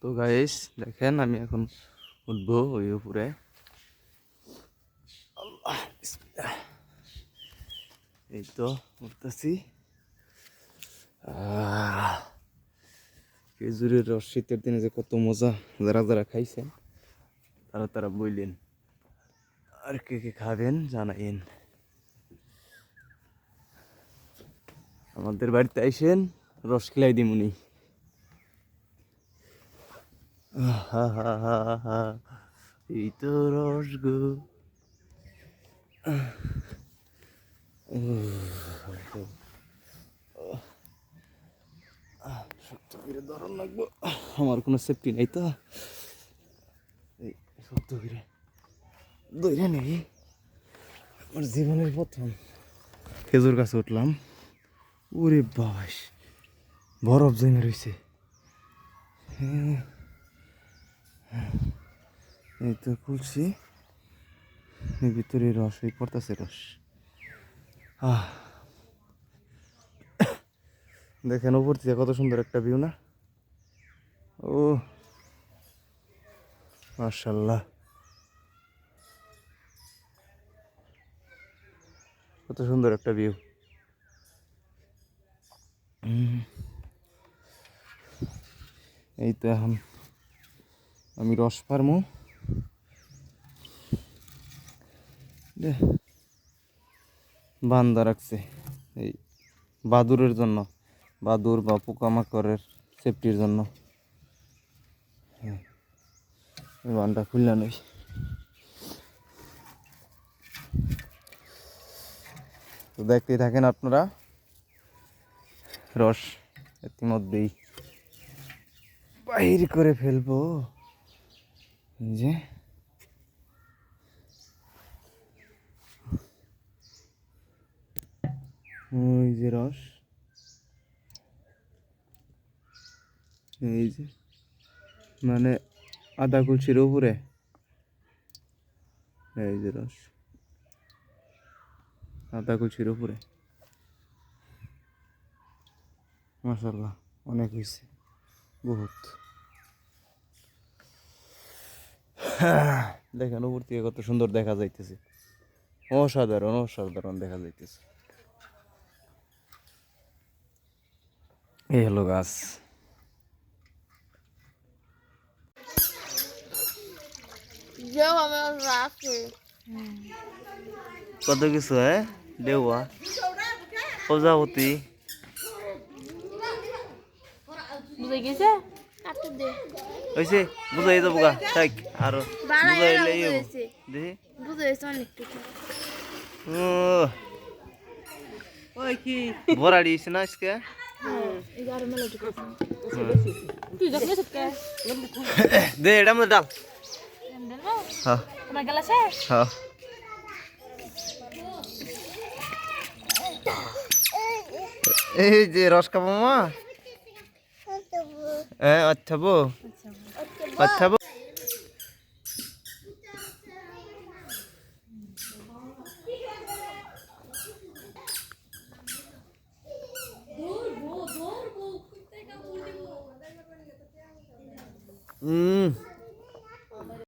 তো গাইস দেখেন আমি এখন উঠবো ওই উপরে। আল্লাহ বিসমিল্লাহ। এই তো উঠতেছি। খেজুরের রস শীতের দিনে যে কত মজা, যারা যারা খাইছেন তারা তারা বললেন, আর কে কে খাবেন জানাইন। আমাদের বাড়িতে আইসেন, রস খিলাই দিমুনি। এই তো রস গো। শক্ত করে ধরন লাগবো, আমার কোনো সেফটি নাই তো। এই শক্ত করে ধরে নেই। আমার জীবনের প্রথম খেজুর গাছে উঠলাম। ওরে বাস, বরফ জমে রয়েছে। এই তো খুলছি, এর ভিতরে রস এই পড়তেছে রস। দেখেন উপর থেকে কত সুন্দর একটা ভিউ না? ও মাশাআল্লাহ, কত সুন্দর একটা ভিউ। এই তো এখন আমি রস পারমু। বান্দা রাখছে এই বাদুরের জন্য, বাদুর বা পোকামাকড়ের সেফটির জন্য। বানটা খুললা নই। তো দেখতেই থাকেন আপনারা, রস ইতিমধ্যেই বাহির করে ফেলবো। এই যে ওই যে রস, এই যে মানে আধা কলসির উপরে এই যে রস, আধা কলসির উপরে। মাশাআল্লাহ অনেক হয়েছে, বহুত। দেখেন উপর থেকে কত সুন্দর দেখা যাইতেছে, অসাধারণ অসাধারণ দেখা যাইতেছে। এই হলো গাছ। কত কিছু হ্যাঁ, দেওয়া প্রজাপতি হয়েছে, বুঝাই যাবো গা থাক আরো বুঝাইলে দেখি। ওই কি ভরা দিয়েছে না আজকে? দে এটা মধ্যে ডাল। হ্যাঁ হ্যাঁ, এই যে রস খাবো মা। হ্যাঁ আচ্ছা বো, আচ্ছা বো।